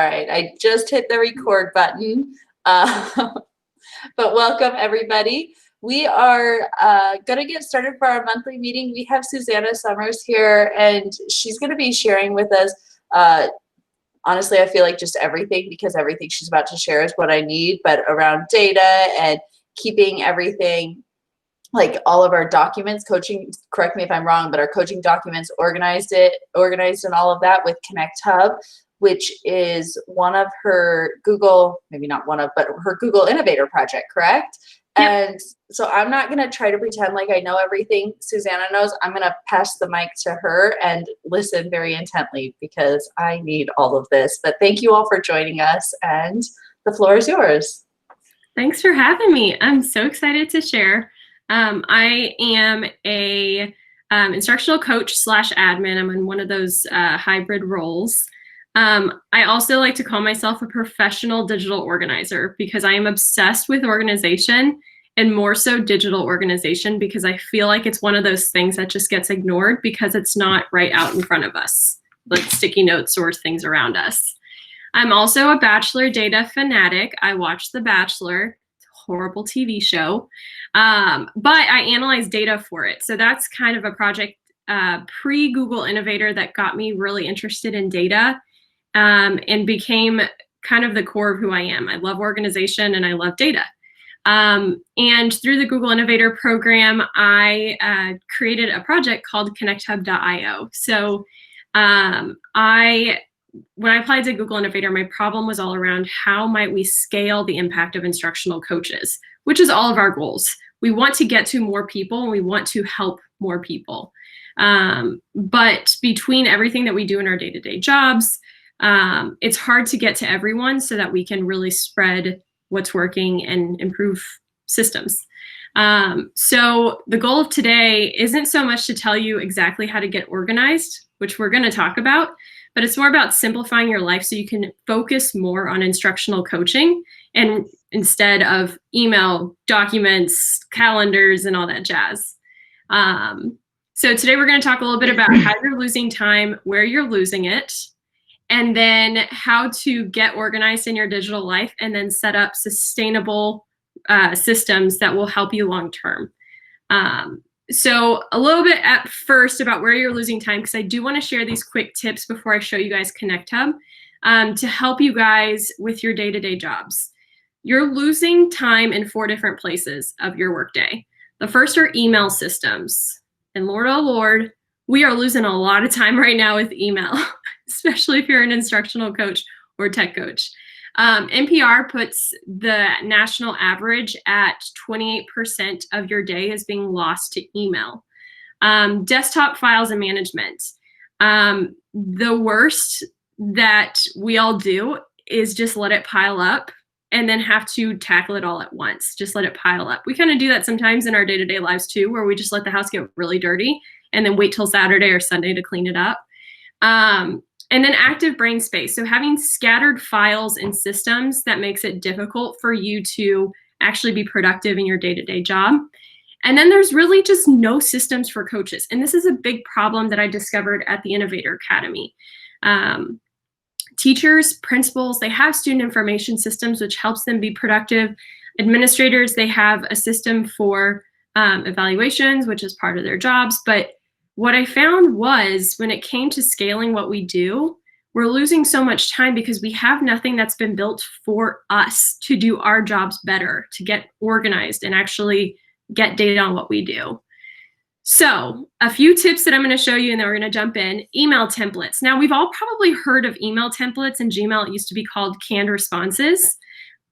right, I just hit the record button. But welcome everybody. We are going to get started for our monthly meeting. We have Susanna Summers here, and she's going to be sharing with us, honestly, I feel like just everything, because everything she's about to share is what I need, but around data and keeping everything, like all of our documents, coaching, correct me if I'm wrong, but our coaching documents organized and all of that with Connecthub, which is one of her Google, maybe not one of, but her Google Innovator project, correct? Yep. And so I'm not going to try to pretend like I know everything Susanna knows. I'm going to pass the mic to her and listen very intently because I need all of this. But thank you all for joining us, and the floor is yours. Thanks for having me. I'm so excited to share. I am a instructional coach / admin. I'm in one of those hybrid roles. I also like to call myself a professional digital organizer because I am obsessed with organization, and more so digital organization, because I feel like it's one of those things that just gets ignored because it's not right out in front of us, like sticky notes or things around us. I'm also a Bachelor data fanatic. I watch The Bachelor, horrible TV show, but I analyze data for it. So that's kind of a project pre-Google Innovator that got me really interested in data. And became kind of the core of who I am. I love organization and I love data. And through the Google Innovator program, I created a project called Connecthub Io. So when I applied to Google Innovator, my problem was all around how might we scale the impact of instructional coaches, which is all of our goals. We want to get to more people and we want to help more people. But between everything that we do in our day-to-day jobs, it's hard to get to everyone so that we can really spread what's working and improve systems. So the goal of today isn't so much to tell you exactly how to get organized, which we're going to talk about, but it's more about simplifying your life so you can focus more on instructional coaching and instead of email, documents, calendars, and all that jazz. So today we're going to talk a little bit about how you're losing time, where you're losing it, and then how to get organized in your digital life and then set up sustainable systems that will help you long term. So a little bit at first about where you're losing time, because I do want to share these quick tips before I show you guys Connecthub to help you guys with your day-to-day jobs. You're losing time in 4 different places of your workday. The first are email systems. And Lord, oh Lord, we are losing a lot of time right now with email, especially if you're an instructional coach or tech coach. NPR puts the national average at 28% of your day is being lost to email. Desktop files and management. The worst that we all do is just let it pile up and then have to tackle it all at once. Just let it pile up. We kind of do that sometimes in our day-to-day lives too, where we just let the house get really dirty and then wait till Saturday or Sunday to clean it up. And then active brain space. So having scattered files and systems that makes it difficult for you to actually be productive in your day-to-day job. And then there's really just no systems for coaches. And this is a big problem that I discovered at the Innovator Academy. Teachers, principals, they have student information systems, which helps them be productive. Administrators, they have a system for evaluations, which is part of their jobs. But what I found was when it came to scaling what we do, we're losing so much time because we have nothing that's been built for us to do our jobs better, to get organized and actually get data on what we do. So a few tips that I'm going to show you, and then we're going to jump in. Email templates. Now, we've all probably heard of email templates. In Gmail, it used to be called canned responses.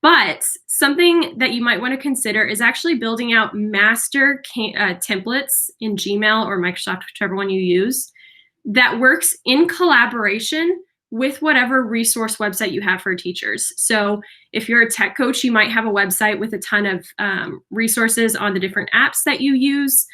But something that you might want to consider is actually building out master templates in Gmail or Microsoft, whichever one you use, that works in collaboration with whatever resource website you have for teachers. So if you're a tech coach, you might have a website with a ton of resources on the different apps that you use.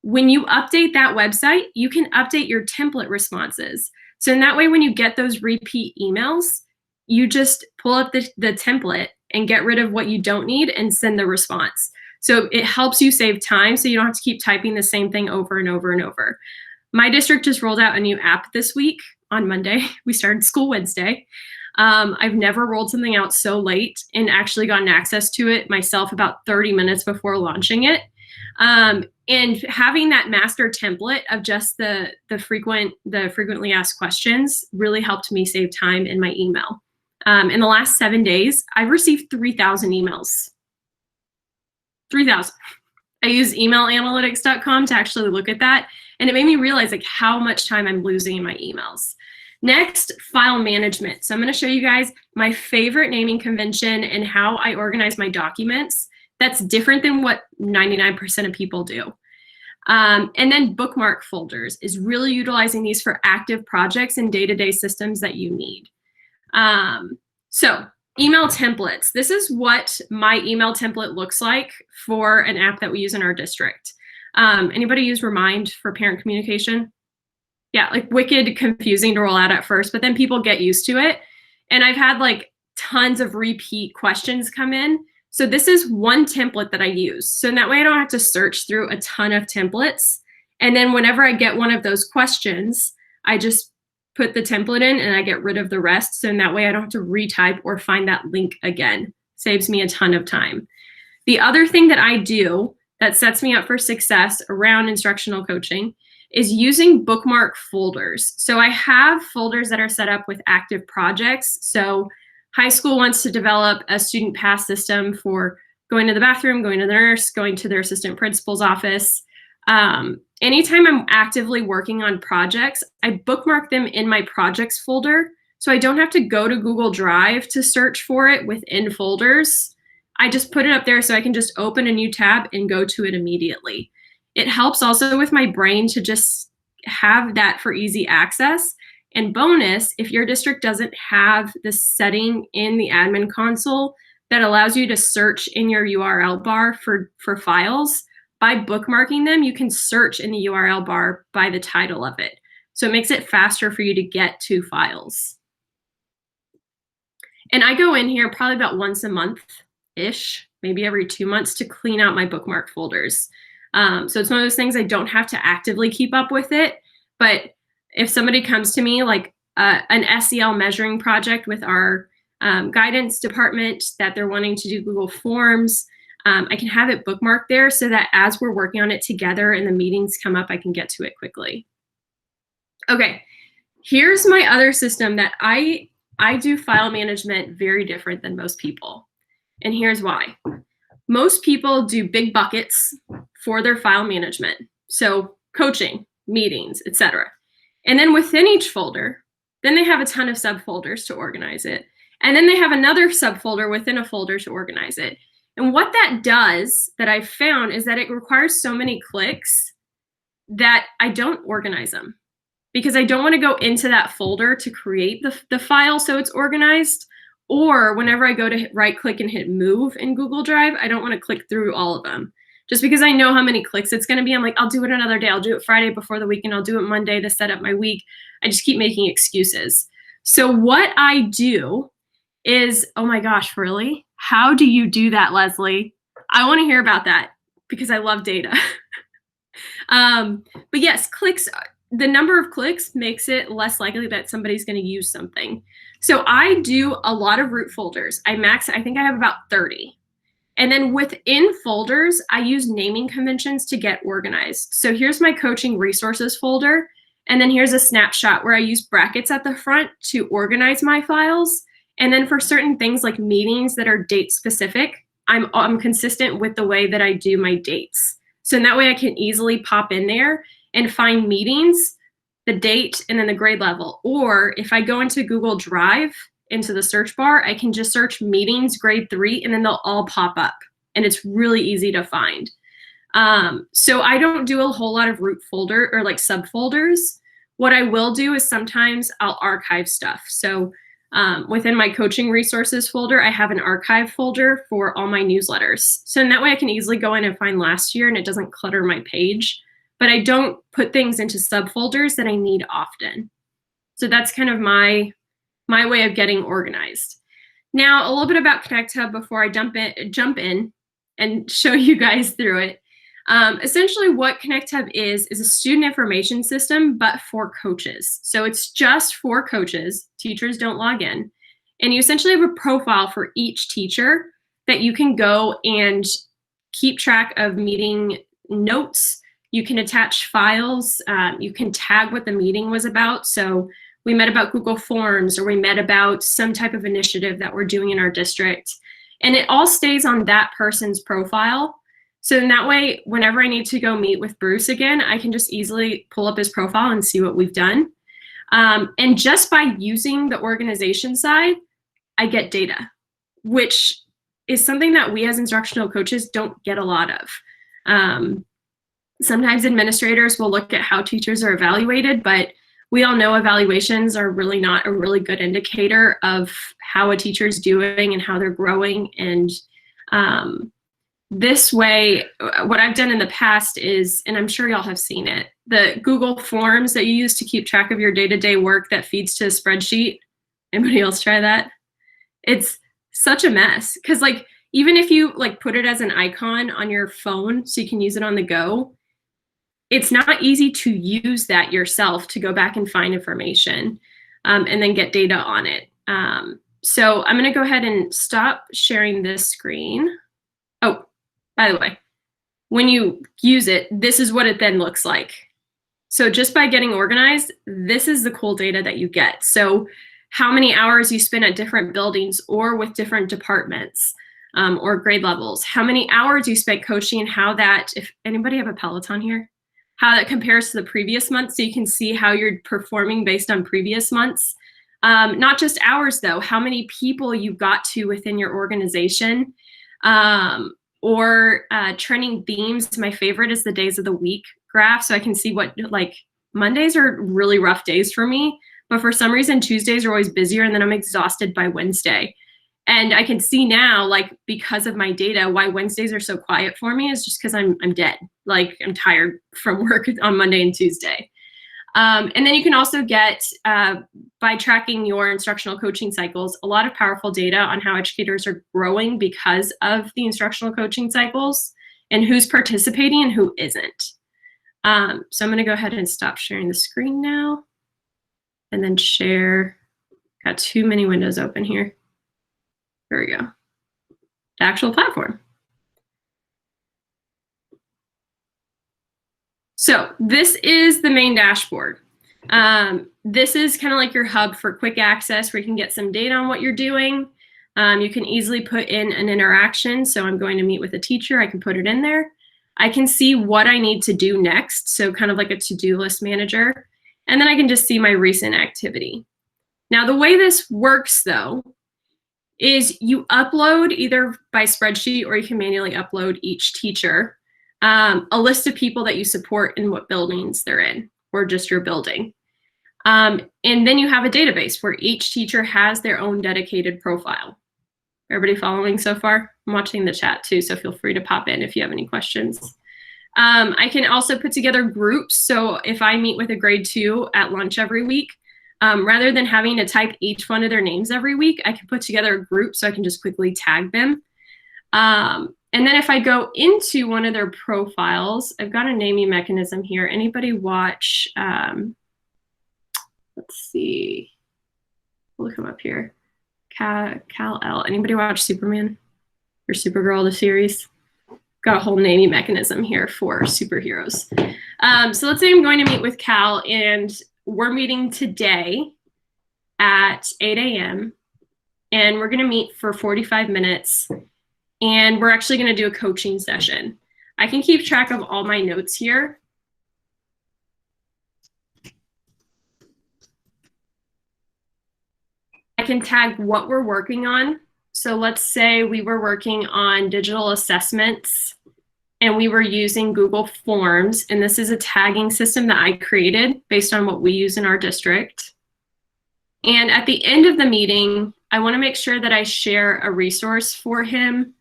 When you update that website, you can update your template responses. So in that way, when you get those repeat emails, you just pull up the template and get rid of what you don't need and send the response. So it helps you save time so you don't have to keep typing the same thing over and over and over. My district just rolled out a new app this week on Monday. We started school Wednesday. I've never rolled something out so late and actually gotten access to it myself about 30 minutes before launching it. And having that master template of just the frequently asked questions really helped me save time in my email. In the last 7 days, I've received 3,000 emails. 3,000. I use emailanalytics.com to actually look at that. And it made me realize like how much time I'm losing in my emails. Next, file management. So I'm going to show you guys my favorite naming convention and how I organize my documents. That's different than what 99% of people do. And then bookmark folders is really utilizing these for active projects and day-to-day systems that you need. So email templates. This is what my email template looks like for an app that we use in our district. Anybody use Remind for parent communication? Yeah, like wicked confusing to roll out at first, but then people get used to it. And I've had like tons of repeat questions come in. So this is one template that I use. So in that way I don't have to search through a ton of templates. And then whenever I get one of those questions, I just put the template in and I get rid of the rest. So in that way I don't have to retype or find that link again. Saves me a ton of time. The other thing that I do that sets me up for success around instructional coaching is using bookmark folders. So I have folders that are set up with active projects. So high school wants to develop a student pass system for going to the bathroom, going to the nurse, going to their assistant principal's office. Anytime I'm actively working on projects, I bookmark them in my projects folder. So I don't have to go to Google Drive to search for it within folders. I just put it up there so I can just open a new tab and go to it immediately. It helps also with my brain to just have that for easy access. And bonus, if your district doesn't have the setting in the admin console that allows you to search in your URL bar for files, by bookmarking them, you can search in the URL bar by the title of it. So it makes it faster for you to get to files. And I go in here probably about once a month-ish, maybe every 2 months to clean out my bookmark folders. So it's one of those things I don't have to actively keep up with it. But if somebody comes to me like an SEL measuring project with our guidance department that they're wanting to do Google Forms, I can have it bookmarked there so that as we're working on it together and the meetings come up, I can get to it quickly. Okay, here's my other system that I do file management very different than most people. And here's why. Most people do big buckets for their file management. So coaching, meetings, etc. And then within each folder, then they have a ton of subfolders to organize it. And then they have another subfolder within a folder to organize it. And what that does that I've found is that it requires so many clicks that I don't organize them because I don't want to go into that folder to create the file so it's organized. Or whenever I go to right click and hit move in Google Drive, I don't want to click through all of them. Just because I know how many clicks it's going to be, I'm like, I'll do it another day. I'll do it Friday before the weekend. I'll do it Monday to set up my week. I just keep making excuses. So what I do is, oh my gosh, really? How do you do that, Leslie? I want to hear about that because I love data. But yes, clicks, the number of clicks makes it less likely that somebody's going to use something. So I do a lot of root folders. I think I have about 30. And then within folders, I use naming conventions to get organized. So here's my coaching resources folder. And then here's a snapshot where I use brackets at the front to organize my files. And then for certain things like meetings that are date specific, I'm consistent with the way that I do my dates. So in that way I can easily pop in there and find meetings, the date, and then the grade level. Or if I go into Google Drive, into the search bar, I can just search meetings grade 3 and then they'll all pop up. And it's really easy to find. So I don't do a whole lot of root folder or like subfolders. What I will do is sometimes I'll archive stuff. So within my coaching resources folder, I have an archive folder for all my newsletters. So in that way I can easily go in and find last year and it doesn't clutter my page. But I don't put things into subfolders that I need often. So that's kind of my way of getting organized. Now, a little bit about Connecthub before I jump in and show you guys through it. Essentially what Connecthub is a student information system, but for coaches. So it's just for coaches. Teachers don't log in. And you essentially have a profile for each teacher that you can go and keep track of meeting notes. You can attach files. You can tag what the meeting was about. So we met about Google Forms, or we met about some type of initiative that we're doing in our district. And it all stays on that person's profile. So in that way, whenever I need to go meet with Bruce again, I can just easily pull up his profile and see what we've done. And just by using the organization side, I get data, which is something that we as instructional coaches don't get a lot of. Sometimes administrators will look at how teachers are evaluated, but we all know evaluations are really not a really good indicator of how a teacher is doing and how they're growing. And this way, what I've done in the past is, and I'm sure y'all have seen it, the Google Forms that you use to keep track of your day-to-day work that feeds to a spreadsheet. Anybody else try that? It's such a mess, because like even if you like put it as an icon on your phone so you can use it on the go, it's not easy to use that yourself to go back and find information and then get data on it. So I'm going to go ahead and stop sharing this screen. Oh, by the way, when you use it, this is what it then looks like. So just by getting organized, this is the cool data that you get. So how many hours you spend at different buildings or with different departments or grade levels, how many hours you spent coaching, and how that, if anybody have a Peloton here, how that compares to the previous month, so you can see how you're performing based on previous months. Not just hours though, how many people you got to within your organization, or trending themes. My favorite is the days of the week graph, so I can see what, like Mondays are really rough days for me, but for some reason Tuesdays are always busier, and then I'm exhausted by Wednesday. And I can see now, like because of my data, why Wednesdays are so quiet for me is just because I'm dead. Like I'm tired from work on Monday and Tuesday. And then you can also get, by tracking your instructional coaching cycles, a lot of powerful data on how educators are growing because of the instructional coaching cycles, and who's participating and who isn't. So I'm going to go ahead and stop sharing the screen now and then share. Got too many windows open here. There we go. The actual platform. So this is the main dashboard. This is kind of like your hub for quick access, where you can get some data on what you're doing. You can easily put in an interaction. So I'm going to meet with a teacher. I can put it in there. I can see what I need to do next. So kind of like a to-do list manager. And then I can just see my recent activity. Now, the way this works, though, is you upload either by spreadsheet, or you can manually upload each teacher a list of people that you support and what buildings they're in, or just your building. And then you have a database where each teacher has their own dedicated profile. Everybody following so far? I'm watching the chat too, so feel free to pop in if you have any questions. I can also put together groups. So if I meet with a grade 2 at lunch every week, rather than having to type each one of their names every week, I can put together a group so I can just quickly tag them. And then if I go into one of their profiles, I've got a naming mechanism here. Anybody watch, let's see, we'll come up here. Kal-El, anybody watch Superman or Supergirl, the series? Got a whole naming mechanism here for superheroes. So let's say I'm going to meet with Cal, and we're meeting today at 8 a.m. and we're going to meet for 45 minutes. And we're actually going to do a coaching session. I can keep track of all my notes here. I can tag what we're working on. So let's say we were working on digital assessments and we were using Google Forms. And this is a tagging system that I created based on what we use in our district. And at the end of the meeting, I want to make sure that I share a resource for him,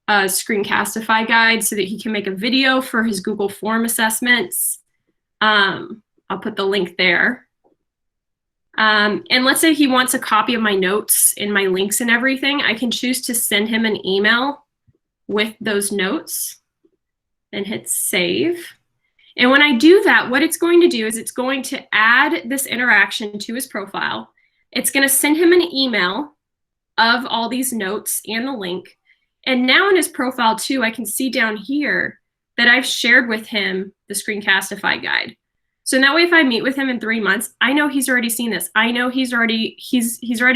a Screencastify guide, so that he can make a video for his Google Form assessments. I'll put the link there. And let's say he wants a copy of my notes and my links and everything. I can choose to send him an email with those notes. and hit save. And when I do that, what it's going to do is it's going to add this interaction to his profile. It's going to send him an email of all these notes and the link. And now in his profile too, I can see down here that I've shared with him the Screencastify guide. So that way, if I meet with him in 3 months, I know he's already seen this. I know he's already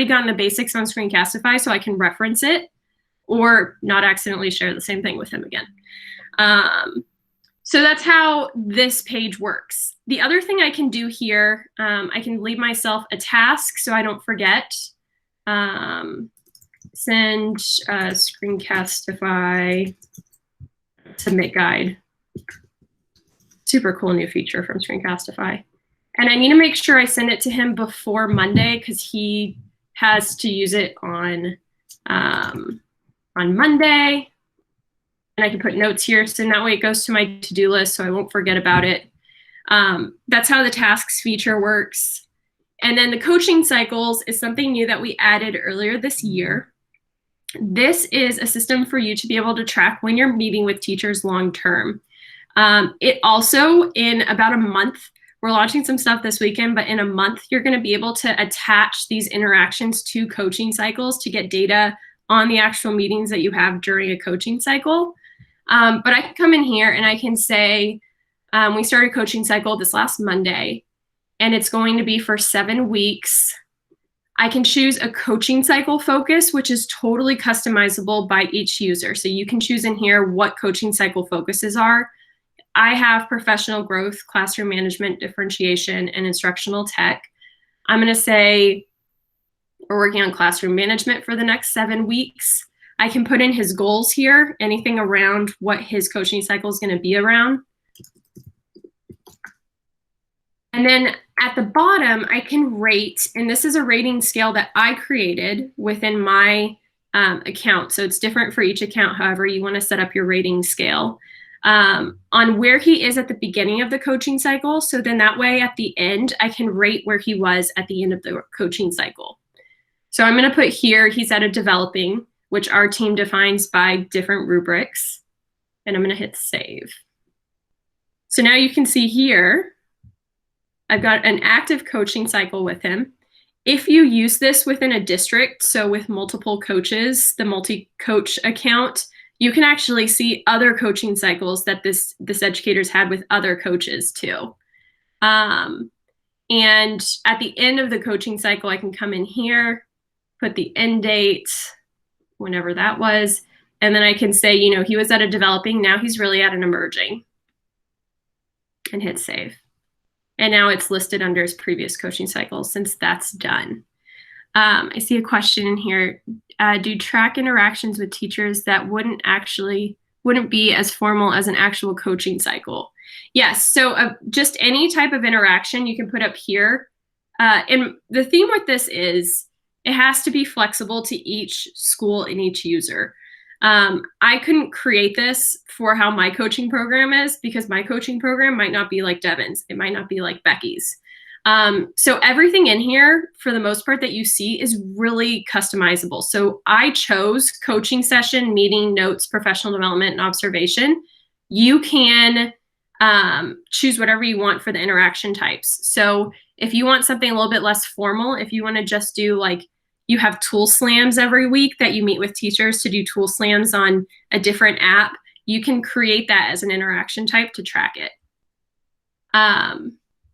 gotten the basics on Screencastify, so I can reference it or not accidentally share the same thing with him again. So that's how this page works. The other thing I can do here, I can leave myself a task so I don't forget. Send Screencastify submit guide. Super cool new feature from Screencastify. And I need to make sure I send it to him before Monday because he has to use it on Monday. And I can put notes here, so that way it goes to my to-do list so I won't forget about it. That's how the tasks feature works. And then the coaching cycles is something new that we added earlier this year. This is a system for you to be able to track when you're meeting with teachers long-term. It also, in about a month, we're launching some stuff this weekend, but in a month, you're going to be able to attach these interactions to coaching cycles to get data on the actual meetings that you have during a coaching cycle. But I can come in here and I can say, we started coaching cycle this last Monday, and it's going to be for 7 weeks. I can choose a coaching cycle focus, which is totally customizable by each user. So you can choose in here what coaching cycle focuses are. I have professional growth, classroom management, differentiation, and instructional tech. I'm going to say we're working on classroom management for the next 7 weeks. I can put in his goals here, anything around what his coaching cycle is going to be around. And then at the bottom, I can rate, and this is a rating scale that I created within my account. So it's different for each account, however you want to set up your rating scale. On where he is at the beginning of the coaching cycle. So then that way at the end, I can rate where he was at the end of the coaching cycle. So I'm going to put here, he's at a developing, which our team defines by different rubrics. And I'm going to hit save. So now you can see here, I've got an active coaching cycle with him. If you use this within a district, so with multiple coaches, the multi-coach account, you can actually see other coaching cycles that this educator's had with other coaches too. And at the end of the coaching cycle, I can come in here, put the end date, whenever that was, and then I can say, you know, he was at a developing, now he's really at an emerging, and hit save. And now it's listed under his previous coaching cycle since that's done. I see a question in here. Do track interactions with teachers that wouldn't be as formal as an actual coaching cycle? Yes, so just any type of interaction you can put up here. And the theme with this is it has to be flexible to each school and each user. I couldn't create this for how my coaching program is because my coaching program might not be like Devin's. It might not be like Becky's. So everything in here, for the most part that you see, is really customizable. So I chose coaching session, meeting, notes, professional development, and observation. You can choose whatever you want for the interaction types. So if you want something a little bit less formal, if you want to just do like, you have tool slams every week that you meet with teachers to do tool slams on a different app, you can create that as an interaction type to track it.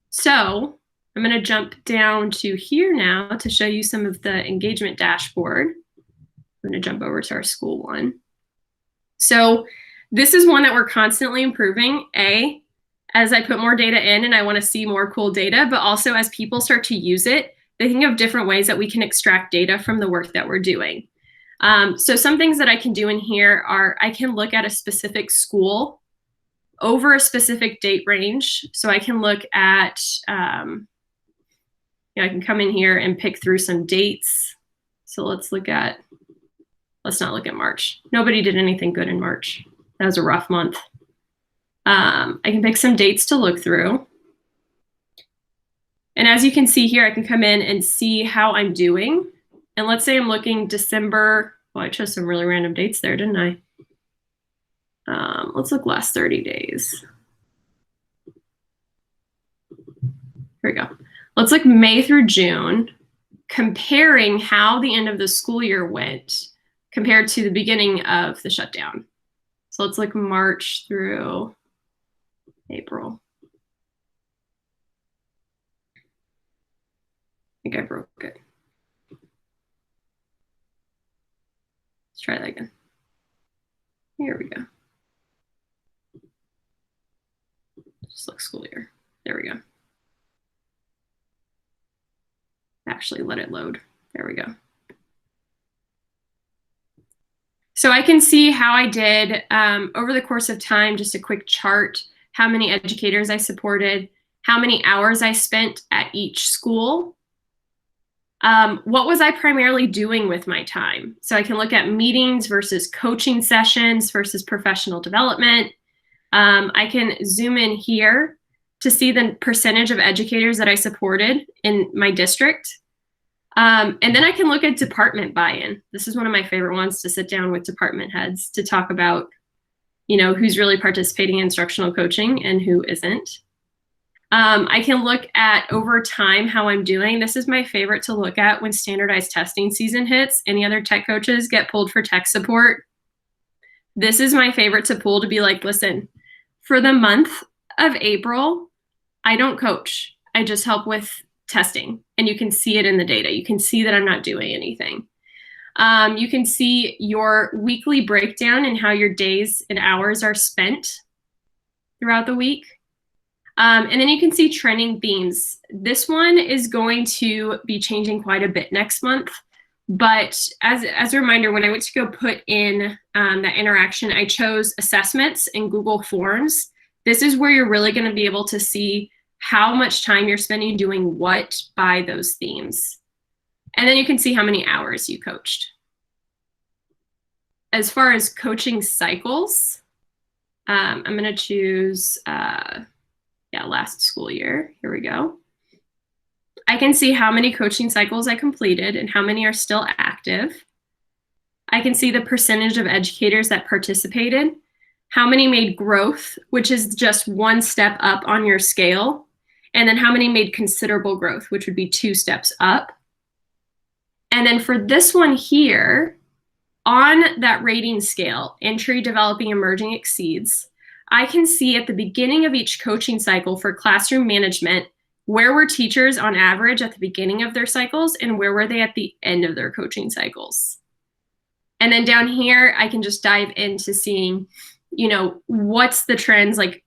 So I'm going to jump down to here now to show you some of the engagement dashboard. I'm going to jump over to our school one. So this is one that we're constantly improving, as I put more data in and I want to see more cool data, but also as people start to use it, they think of different ways that we can extract data from the work that we're doing. So some things that I can do in here are I can look at a specific school over a specific date range. So I can look at, I can come in here and pick through some dates. So let's not look at March. Nobody did anything good in March. That was a rough month. I can pick some dates to look through. And as you can see here, I can come in and see how I'm doing. And let's say I'm looking December. Well, I chose some really random dates there, didn't I? Let's look last 30 days. Here we go. Let's look May through June, comparing how the end of the school year went compared to the beginning of the shutdown. So let's look March through April. I think I broke it. Let's try that again. Here we go. Just look school year. There we go. Actually, let it load. There we go. So I can see how I did over the course of time, just a quick chart, how many educators I supported, how many hours I spent at each school. What was I primarily doing with my time? So I can look at meetings versus coaching sessions versus professional development. I can zoom in here to see the percentage of educators that I supported in my district. And then I can look at department buy-in. This is one of my favorite ones, to sit down with department heads to talk about, you know, who's really participating in instructional coaching and who isn't. I can look at over time how I'm doing. This is my favorite to look at when standardized testing season hits. Any other tech coaches get pulled for tech support. This is my favorite to pull, to be like, listen, for the month of April, I don't coach. I just help with testing. And you can see it in the data. You can see that I'm not doing anything. You can see your weekly breakdown and how your days and hours are spent throughout the week. And then you can see trending themes. This one is going to be changing quite a bit next month. But as a reminder, when I went to go put in that interaction, I chose assessments and Google Forms. This is where you're really going to be able to see how much time you're spending doing what by those themes. And then you can see how many hours you coached. As far as coaching cycles, I'm going to choose, last school year. Here we go. I can see how many coaching cycles I completed and how many are still active. I can see the percentage of educators that participated, how many made growth, which is just one step up on your scale, and then how many made considerable growth, which would be 2 steps up. And then for this one here, on that rating scale, entry, developing, emerging, exceeds, I can see at the beginning of each coaching cycle for classroom management, where were teachers on average at the beginning of their cycles and where were they at the end of their coaching cycles. And then down here, I can just dive into seeing, you know, what's the trends, like,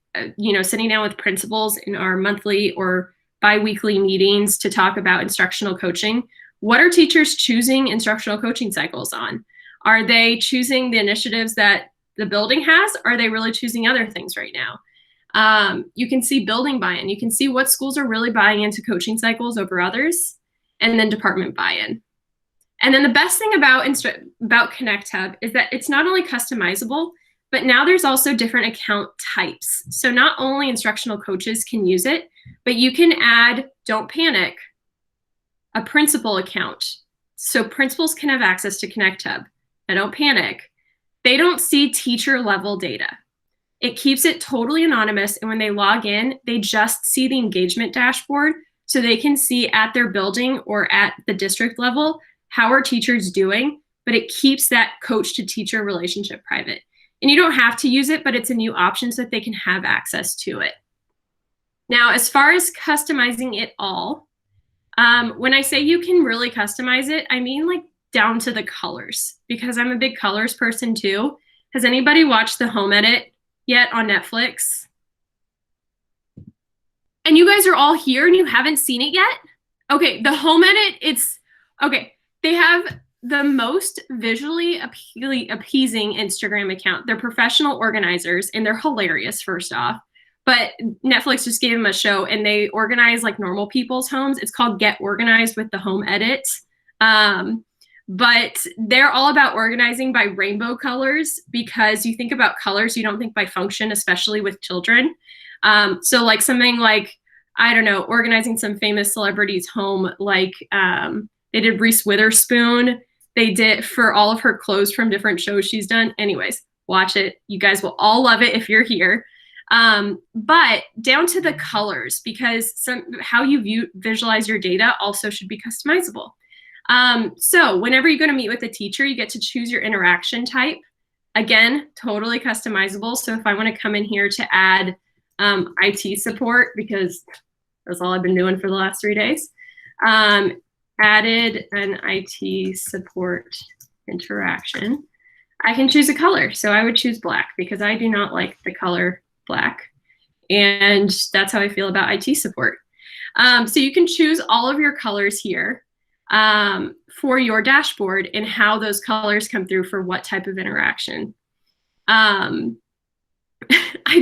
sitting down with principals in our monthly or bi-weekly meetings to talk about instructional coaching. What are teachers choosing instructional coaching cycles on? Are they choosing the initiatives that the building has? Are they really choosing other things right now? You can see building buy-in. You can see what schools are really buying into coaching cycles over others, and then department buy-in. And then the best thing about Connecthub is that it's not only customizable, but now there's also different account types. So not only instructional coaches can use it, but you can add, don't panic, a principal account. So principals can have access to Connecthub. Now don't panic. They don't see teacher level data. It keeps it totally anonymous. And when they log in, they just see the engagement dashboard so they can see at their building or at the district level, how are teachers doing, but it keeps that coach to teacher relationship private. And you don't have to use it, but it's a new option so that they can have access to it. Now, as far as customizing it all, when I say you can really customize it, I mean like down to the colors, because I'm a big colors person too. Has anybody watched the home edit yet on Netflix? And you guys are all here and you haven't seen it yet? Okay, the home edit, they have the most visually appeasing Instagram account. They're professional organizers and they're hilarious, first off. But Netflix just gave them a show and they organize like normal people's homes. It's called Get Organized with the Home Edit. But they're all about organizing by rainbow colors, because you think about colors, you don't think by function, especially with children. So like something like, I don't know, organizing some famous celebrity's home, like they did Reese Witherspoon. They did for all of her clothes from different shows she's done. Anyways, watch it. You guys will all love it if you're here. But down to the colors, because how you visualize your data also should be customizable. So whenever you go to meet with a teacher, you get to choose your interaction type. Again, totally customizable. So if I want to come in here to add IT support, because that's all I've been doing for the last 3 days, added an IT support interaction, I can choose a color. So I would choose black because I do not like the color black. And that's how I feel about IT support. So you can choose all of your colors here for your dashboard and how those colors come through for what type of interaction. I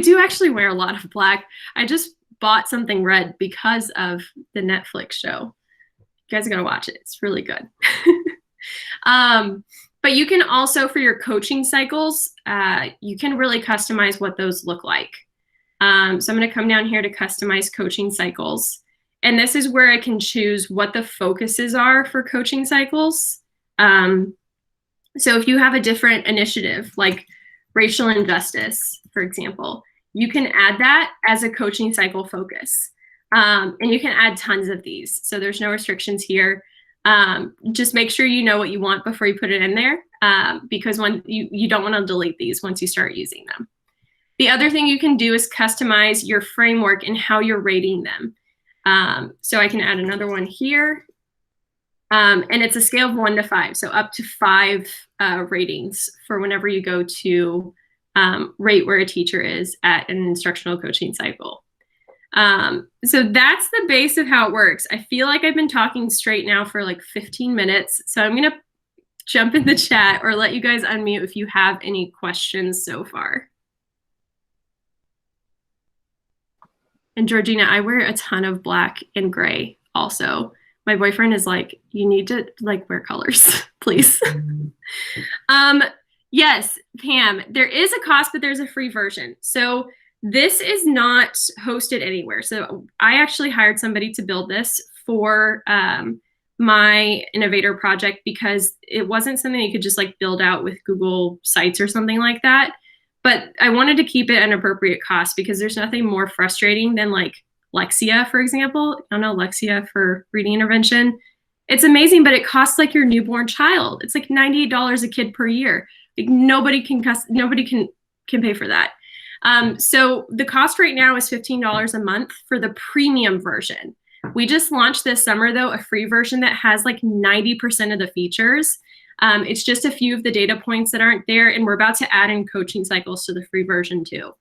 do actually wear a lot of black. I just bought something red because of the Netflix show. You guys are gonna watch it. It's really good. But you can also, for your coaching cycles, you can really customize what those look like. So I'm gonna come down here to customize coaching cycles. And this is where I can choose what the focuses are for coaching cycles. So if you have a different initiative, like racial injustice, for example, you can add that as a coaching cycle focus. And you can add tons of these. So there's no restrictions here. Just make sure you know what you want before you put it in there, because when you don't want to delete these once you start using them. The other thing you can do is customize your framework and how you're rating them. So I can add another one here. And it's a scale of 1 to 5, so up to 5 ratings for whenever you go to rate where a teacher is at an instructional coaching cycle. So that's the base of how it works. I feel like I've been talking straight now for like 15 minutes. So I'm going to jump in the chat or let you guys unmute if you have any questions so far. And Georgina, I wear a ton of black and gray also. My boyfriend is like, you need to like wear colors, please. Yes, Pam, there is a cost, but there's a free version. So this is not hosted anywhere. So I actually hired somebody to build this for my innovator project because it wasn't something you could just like build out with Google Sites or something like that. But I wanted to keep it at an appropriate cost because there's nothing more frustrating than like Lexia, for example. I don't know, Lexia for reading intervention. It's amazing, but it costs like your newborn child. It's like $98 a kid per year. Like nobody can pay for that. So the cost right now is $15 a month for the premium version. We just launched this summer though, a free version that has like 90% of the features. It's just a few of the data points that aren't there, and we're about to add in coaching cycles to the free version too.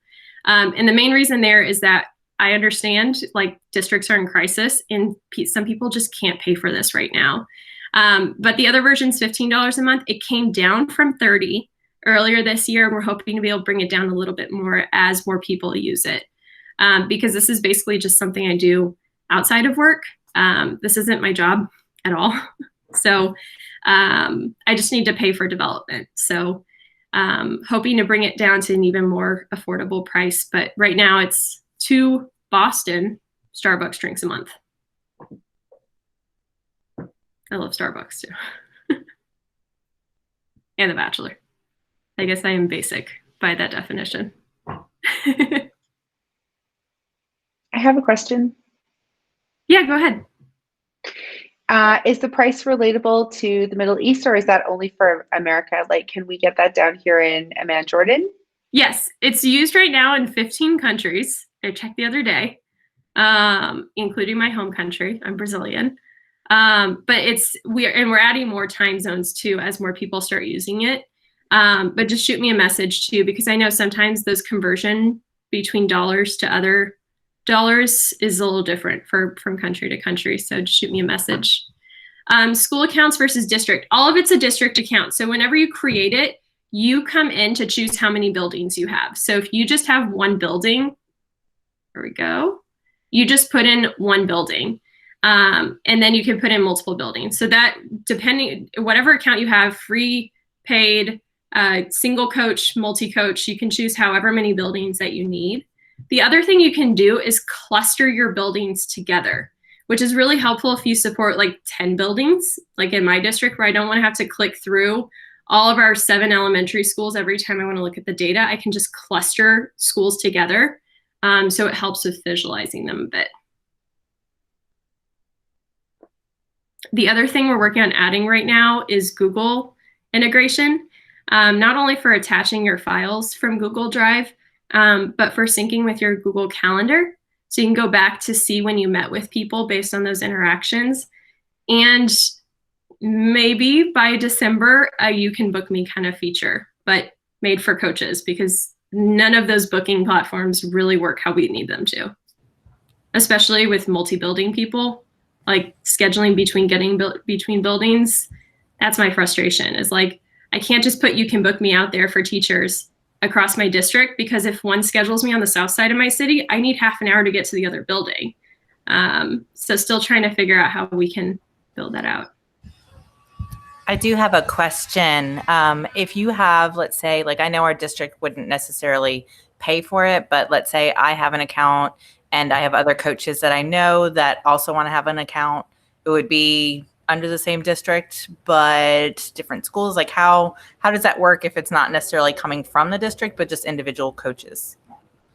And the main reason there is that I understand like districts are in crisis and some people just can't pay for this right now. But the other version is $15 a month. It came down from $30 earlier this year, and we're hoping to be able to bring it down a little bit more as more people use it. Because this is basically just something I do outside of work. This isn't my job at all. So I just need to pay for development. So hoping to bring it down to an even more affordable price. But right now it's 2 Boston Starbucks drinks a month. I love Starbucks too. And The Bachelor. I guess I am basic by that definition. I have a question. Yeah, go ahead. Is the price relatable to the Middle East, or is that only for America? Like, can we get that down here in Amman, Jordan? Yes, it's used right now in 15 countries. I checked the other day, including my home country. I'm Brazilian. But we're adding more time zones too as more people start using it. But just shoot me a message too, because I know sometimes those conversion between dollars to other dollars is a little different from country to country. So just shoot me a message. School accounts versus district. All of it's a district account. So whenever you create it, you come in to choose how many buildings you have. So if you just have one building, there we go. You just put in one building. And then you can put in multiple buildings. So that depending, whatever account you have, free, paid, single coach, multi-coach, you can choose however many buildings that you need. The other thing you can do is cluster your buildings together, which is really helpful if you support like 10 buildings, like in my district where I don't want to have to click through all of our 7 elementary schools, every time I want to look at the data, I can just cluster schools together. So it helps with visualizing them a bit. The other thing we're working on adding right now is Google integration, not only for attaching your files from Google Drive, but for syncing with your Google Calendar. So you can go back to see when you met with people based on those interactions. And maybe by December, you can book me kind of feature, but made for coaches, because none of those booking platforms really work how we need them to, especially with multi-building people. Like scheduling between buildings, that's my frustration, is like, I can't just put you can book me out there for teachers across my district, because if one schedules me on the south side of my city, I need half an hour to get to the other building. So still trying to figure out how we can build that out. I do have a question. If you have, let's say, like I know our district wouldn't necessarily pay for it, but let's say I have an account and I have other coaches that I know that also want to have an account. It would be under the same district, but different schools. Like how does that work if it's not necessarily coming from the district, but just individual coaches?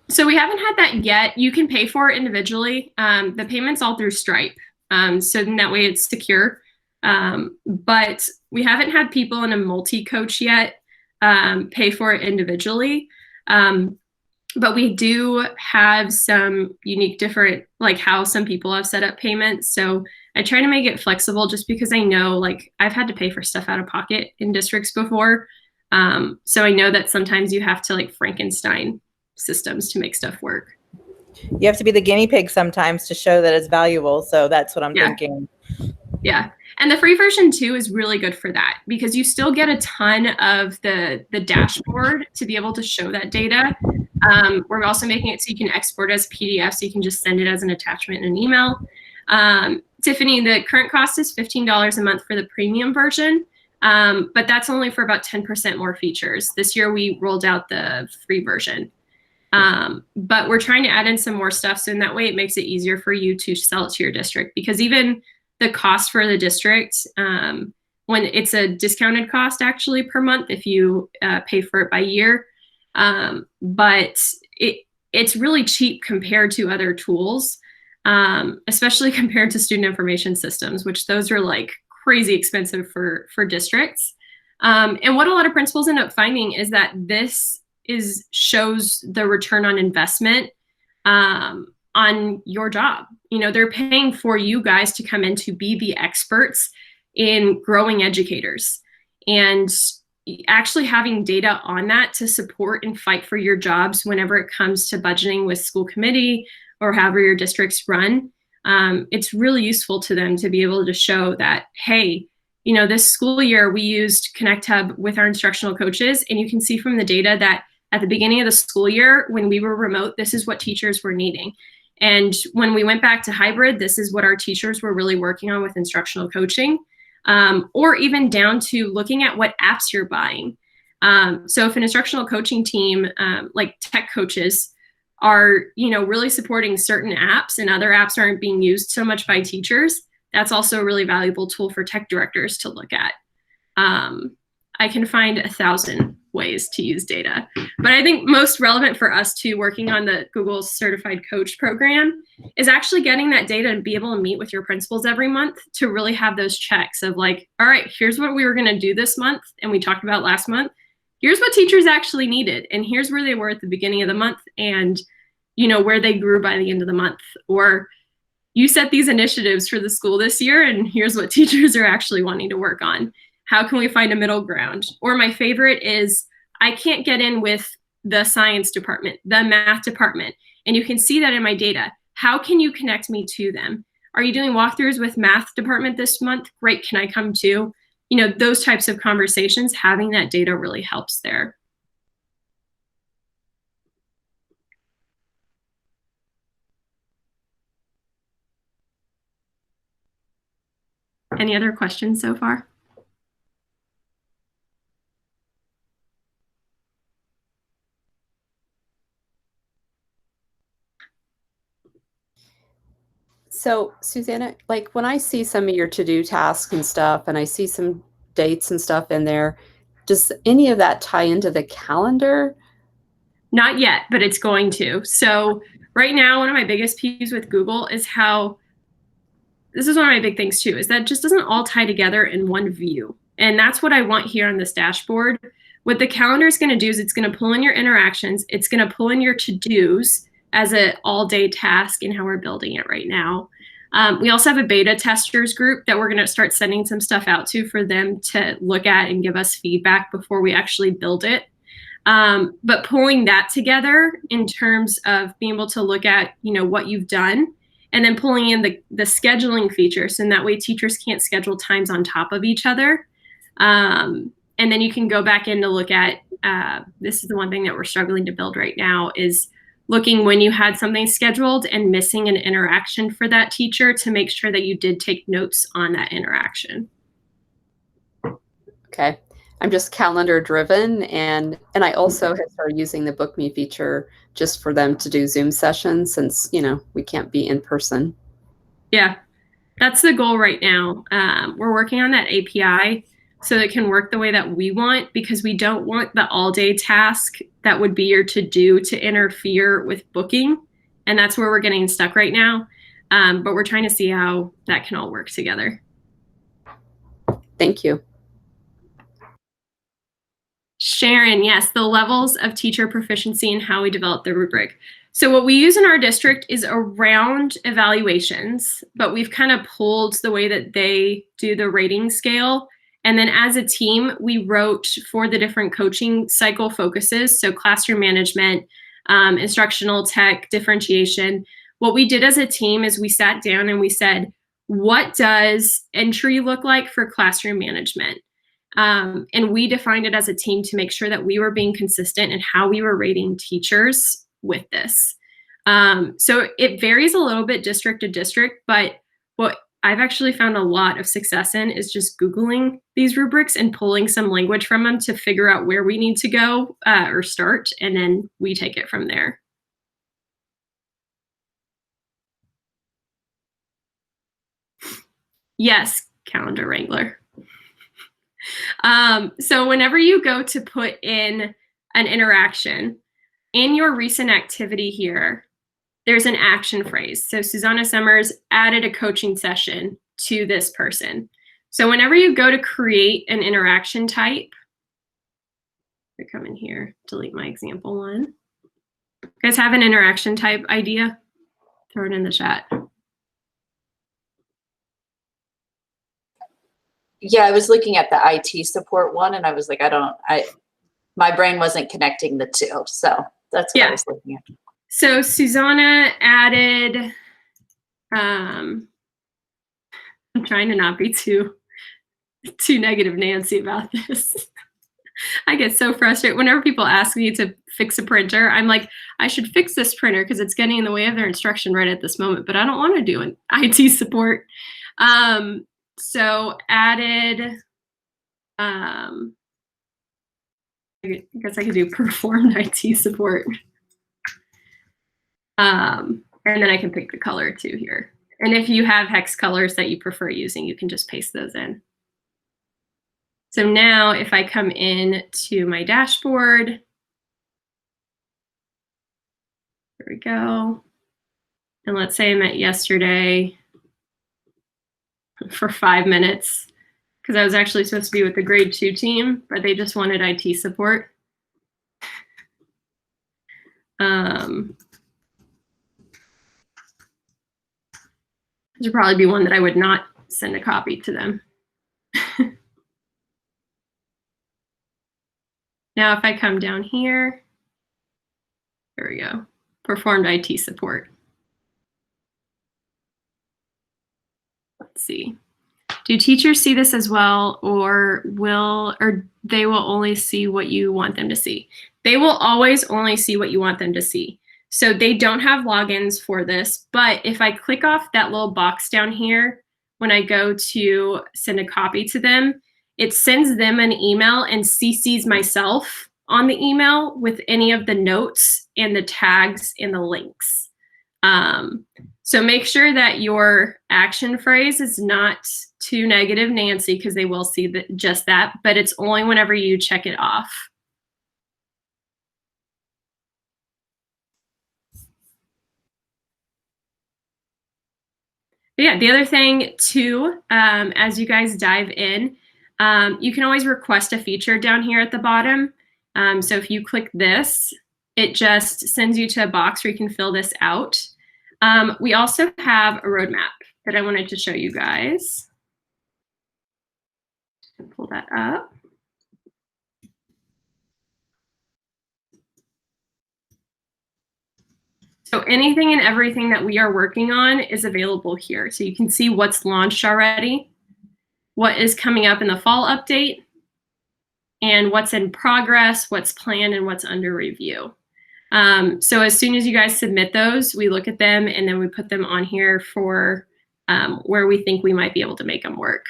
So we haven't had that yet. You can pay for it individually. The payment's all through Stripe. So in that way it's secure. But we haven't had people in a multi-coach yet pay for it individually. But we do have some unique different, like how some people have set up payments. So I try to make it flexible, just because I know, like, I've had to pay for stuff out of pocket in districts before. So I know that sometimes you have to like Frankenstein systems to make stuff work. You have to be the guinea pig sometimes to show that it's valuable. So that's what I'm thinking. Yeah. And the free version too is really good for that, because you still get a ton of the dashboard to be able to show that data. We're also making it so you can export as PDF, so you can just send it as an attachment in an email. Tiffany, the current cost is $15 a month for the premium version, but that's only for about 10% more features. This year we rolled out the free version. But we're trying to add in some more stuff, so in that way it makes it easier for you to sell it to your district, because even the cost for the district, when it's a discounted cost actually per month if you pay for it by year, but it's really cheap compared to other tools, especially compared to student information systems, which those are like crazy expensive for districts. And what a lot of principals end up finding is that this shows the return on investment on your job. You know, they're paying for you guys to come in to be the experts in growing educators, and actually having data on that to support and fight for your jobs whenever it comes to budgeting with school committee or however your districts run. It's really useful to them to be able to show that, hey, you know, this school year we used Connecthub with our instructional coaches, and you can see from the data that at the beginning of the school year, when we were remote, this is what teachers were needing. And when we went back to hybrid, this is what our teachers were really working on with instructional coaching, or even down to looking at what apps you're buying. So if an instructional coaching team, like tech coaches, are, you know, really supporting certain apps and other apps aren't being used so much by teachers, that's also a really valuable tool for tech directors to look at. I can find 1,000 ways to use data, but I think most relevant for us too, working on the Google Certified Coach program, is actually getting that data and be able to meet with your principals every month to really have those checks of like, all right, here's what we were going to do this month, and we talked about last month. Here's what teachers actually needed, and here's where they were at the beginning of the month, and you know where they grew by the end of the month. Or you set these initiatives for the school this year, and here's what teachers are actually wanting to work on. How can we find a middle ground? Or my favorite is, I can't get in with the science department, the math department, and you can see that in my data. How can you connect me to them? Are you doing walkthroughs with math department this month? Great, can I come too? You know, those types of conversations, having that data really helps there. Any other questions so far? So, Susanna, like when I see some of your to-do tasks and stuff, and I see some dates and stuff in there, does any of that tie into the calendar? Not yet, but it's going to. So right now, one of my biggest peeves with Google is how, this is one of my big things too, is that it just doesn't all tie together in one view. And that's what I want here on this dashboard. What the calendar is going to do is it's going to pull in your interactions. It's going to pull in your to-dos as an all-day task in how we're building it right now. We also have a beta testers group that we're going to start sending some stuff out to for them to look at and give us feedback before we actually build it. But pulling that together in terms of being able to look at, what you've done, and then pulling in the scheduling features, and that way teachers can't schedule times on top of each other. And then you can go back in to look at, this is the one thing that we're struggling to build right now, is looking when you had something scheduled and missing an interaction for that teacher to make sure that you did take notes on that interaction. Okay. I'm just calendar driven, and I also have started using the Book Me feature just for them to do Zoom sessions since, we can't be in person. Yeah, that's the goal right now. We're working on that API so that it can work the way that we want, because we don't want the all-day task that would be your to-do to interfere with booking. And that's where we're getting stuck right now. But we're trying to see how that can all work together. Thank you. Sharon, yes, the levels of teacher proficiency and how we develop the rubric. So what we use in our district is around evaluations, but we've kind of pulled the way that they do the rating scale. And then as a team, we wrote for the different coaching cycle focuses, so classroom management, instructional tech, differentiation. What we did as a team is we sat down and we said, what does entry look like for classroom management? And we defined it as a team to make sure that we were being consistent in how we were rating teachers with this. So it varies a little bit district to district, but what I've actually found a lot of success in is just Googling these rubrics and pulling some language from them to figure out where we need to go or start, and then we take it from there. Yes, Calendar Wrangler. So whenever you go to put in an interaction, in your recent activity here, there's an action phrase. So Susanna Summers added a coaching session to this person. So whenever you go to create an interaction type, I come in here, delete my example one. You guys have an interaction type idea? Throw it in the chat. Yeah, I was looking at the IT support one, and I was like, my brain wasn't connecting the two. So that's what I was looking at. So Susanna added, I'm trying to not be too negative Nancy about this. I get so frustrated whenever people ask me to fix a printer. I'm like, I should fix this printer because it's getting in the way of their instruction right at this moment, but I don't want to do an IT support. So added, I guess I could do performed IT support. And then I can pick the color too here. And if you have hex colors that you prefer using, you can just paste those in. So now if I come in to my dashboard, there we go. And let's say I met yesterday for 5 minutes because I was actually supposed to be with the grade 2 team, but they just wanted IT support. This would probably be one that I would not send a copy to them. Now, if I come down here, there we go, performed IT support. Let's see. Do teachers see this as well, or they will only see what you want them to see? They will always only see what you want them to see. So they don't have logins for this, but if I click off that little box down here, when I go to send a copy to them, it sends them an email and CCs myself on the email with any of the notes and the tags and the links. So make sure that your action phrase is not too negative, Nancy, because they will see that just that, but it's only whenever you check it off. But yeah, the other thing too, as you guys dive in, you can always request a feature down here at the bottom. So if you click this, it just sends you to a box where you can fill this out. We also have a roadmap that I wanted to show you guys. Pull that up. So anything and everything that we are working on is available here. So you can see what's launched already, what is coming up in the fall update, and what's in progress, what's planned, and what's under review. So as soon as you guys submit those, we look at them and then we put them on here for where we think we might be able to make them work.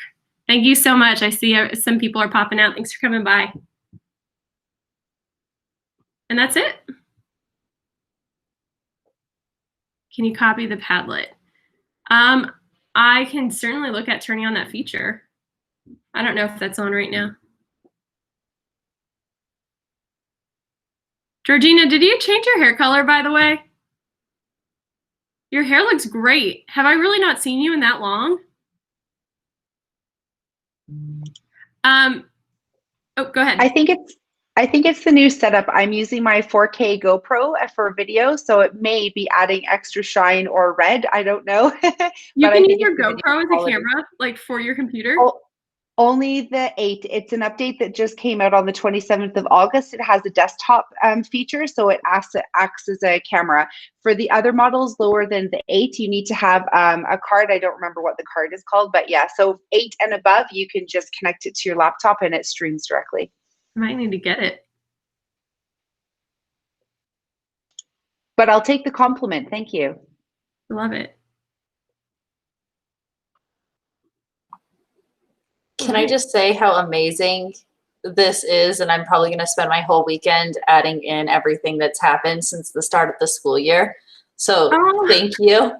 Thank you so much. I see some people are popping out. Thanks for coming by. And that's it. Can you copy the Padlet? I can certainly look at turning on that feature. I don't know if that's on right now. Georgina, did you change your hair color, by the way? Your hair looks great. Have I really not seen you in that long? Oh, go ahead. I think it's the new setup. I'm using my 4K GoPro for video, so it may be adding extra shine or red. I don't know. You can use your GoPro as a camera, like for your computer? Oh, only the 8. It's an update that just came out on the 27th of August. It has a desktop feature, so it acts as a camera. For the other models lower than the 8, you need to have a card. I don't remember what the card is called, but yeah, so 8 and above, you can just connect it to your laptop and it streams directly. I might need to get it. But I'll take the compliment. Thank you. Love it. Can I just say how amazing this is? And I'm probably going to spend my whole weekend adding in everything that's happened since the start of the school year. So thank you.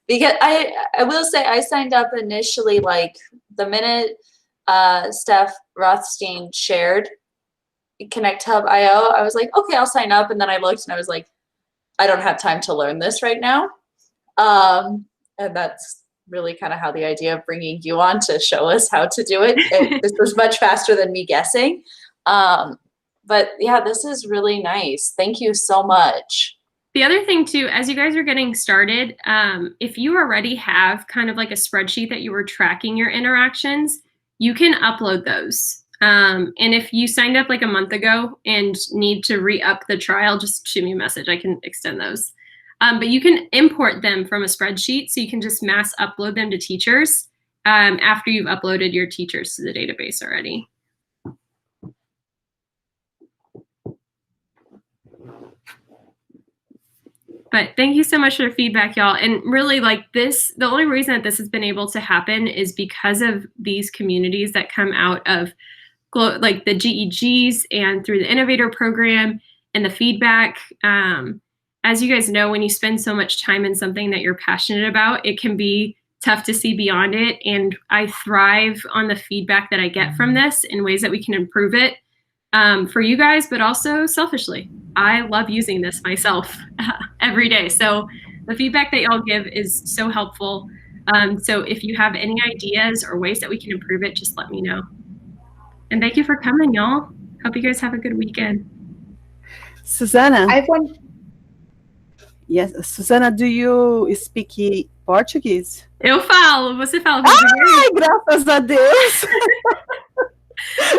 Because I will say I signed up initially, like the minute Steph Rothstein shared Connecthub Io, I was like, okay, I'll sign up. And then I looked and I was like, I don't have time to learn this right now. And that's really kind of how the idea of bringing you on to show us how to do it. This was much faster than me guessing. But yeah, this is really nice. Thank you so much. The other thing too, as you guys are getting started, if you already have kind of like a spreadsheet that you were tracking your interactions, you can upload those. And if you signed up like a month ago and need to re-up the trial, just shoot me a message. I can extend those. But you can import them from a spreadsheet, so you can just mass upload them to teachers after you've uploaded your teachers to the database already. But thank you so much for the feedback, y'all. And really, like this, the only reason that this has been able to happen is because of these communities that come out of like the GEGs and through the Innovator Program and the feedback. As you guys know, when you spend so much time in something that you're passionate about, it can be tough to see beyond it. And I thrive on the feedback that I get from this in ways that we can improve it for you guys, but also selfishly. I love using this myself every day. So the feedback that y'all give is so helpful. So if you have any ideas or ways that we can improve it, just let me know. And thank you for coming, y'all. Hope you guys have a good weekend. Susana. I have one. Yes, Susana, do you speak Portuguese? Eu falo, você fala português? Ai, graças a Deus!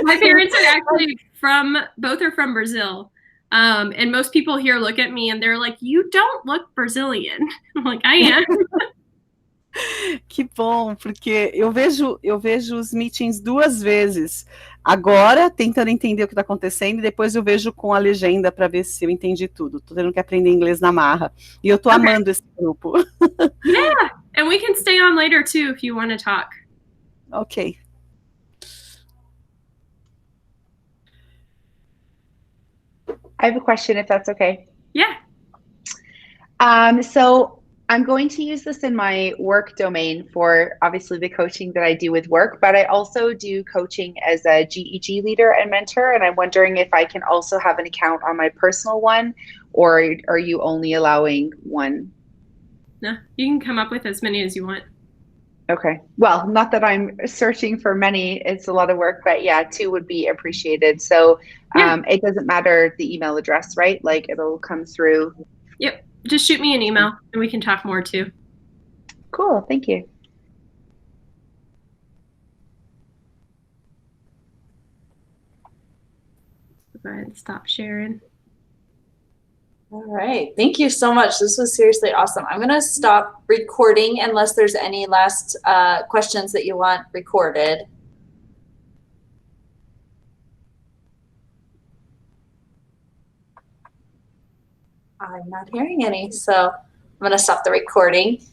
My parents are actually both are from Brazil. And most people here look at me and they're like, you don't look Brazilian. I'm like, I am. Que bom, porque eu vejo os meetings 2 vezes. Agora, tentando entender o que está acontecendo, e depois eu vejo com a legenda para ver se eu entendi tudo. Tô tendo que aprender inglês na marra. E eu tô amando esse grupo. Yeah, and we can stay on later too if you want to talk. Okay. I have a question, if that's okay. Yeah. So I'm going to use this in my work domain for obviously the coaching that I do with work, but I also do coaching as a GEG leader and mentor. And I'm wondering if I can also have an account on my personal one, or are you only allowing one? No, you can come up with as many as you want. Okay. Well, not that I'm searching for many. It's a lot of work, but yeah, 2 would be appreciated. So Yeah. it doesn't matter the email address, right? Like it'll come through. Yep. Just shoot me an email and we can talk more too. Cool. Thank you. Go ahead and stop sharing. All right. Thank you so much. This was seriously awesome. I'm going to stop recording unless there's any last questions that you want recorded. I'm not hearing any, so I'm going to stop the recording.